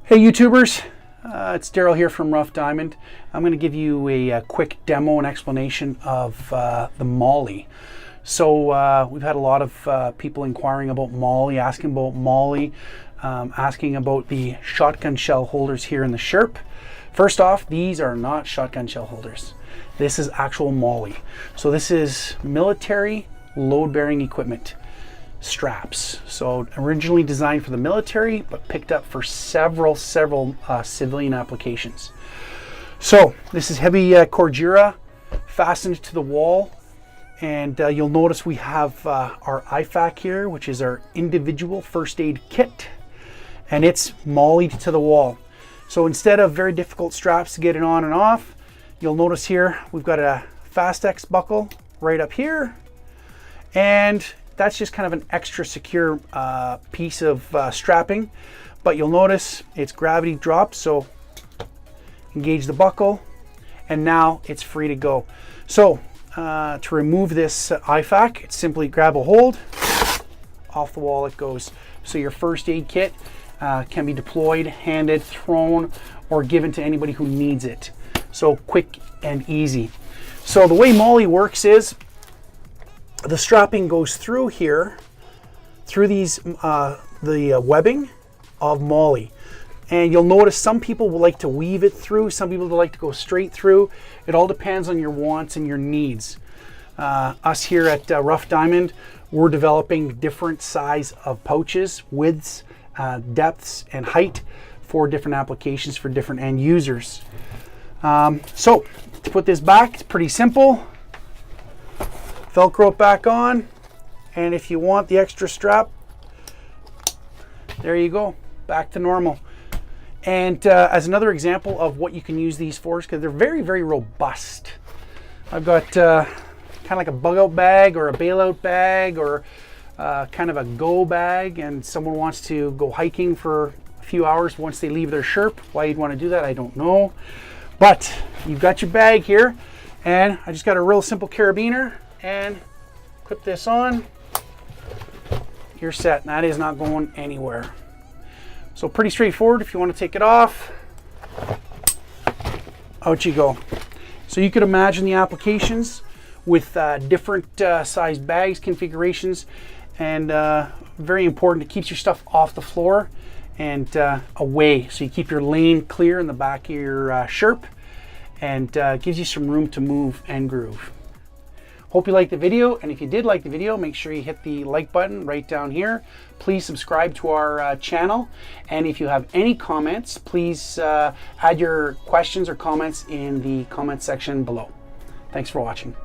Hey YouTubers, it's Daryl here from Rough Diamond. I'm going to give you a quick demo and explanation of the Molle. So we've had a lot of people inquiring about Molle, asking about Molle, asking about the shotgun shell holders here in the Sherp. First off, these are not shotgun shell holders. This is actual Molle. So this is military load-bearing equipment straps. So originally designed for the military, but picked up for several civilian applications. So this is heavy Cordura fastened to the wall, and you'll notice we have our IFAK here, which is our individual first aid kit, and it's Molle'd to the wall. So instead of very difficult straps to get it on and off, you'll notice here we've got a Fastex buckle right up here, and that's just kind of an extra secure piece of strapping. But you'll notice it's gravity dropped, so engage the buckle, and now it's free to go. So to remove this IFAK, it's simply grab a hold, off the wall it goes. So your first aid kit can be deployed, handed, thrown, or given to anybody who needs it. So quick and easy. So the way Molle works is the strapping goes through here, through these the webbing of Molle, and you'll notice some people will like to weave it through, some people will like to go straight through. It all depends on your wants and your needs. Us here at Rough Diamond, we're developing different size of pouches, widths, depths, and height for different applications for different end users. So to put this back, it's pretty simple. Velcro it back on, and if you want the extra strap, there you go, back to normal. And as another example of what you can use these for, because they're very robust. I've got kind of like a bug out bag or a bailout bag or kind of a go bag, and someone wants to go hiking for a few hours once they leave their Sherp. Why you'd want to do that, I don't know. But you've got your bag here, and I just got a real simple carabiner and clip this on. You're set, and that is not going anywhere. So pretty straightforward. If you want to take it off, out you go. So you could imagine the applications with different size bags configurations, and very important, it keeps your stuff off the floor and away, so you keep your lane clear in the back of your Sherp, and gives you some room to move and groove. Hope you liked the video, and if you did like the video, make sure you hit the like button right down here. Please subscribe to our channel, and if you have any comments, please add your questions or comments in the comment section below. Thanks for watching.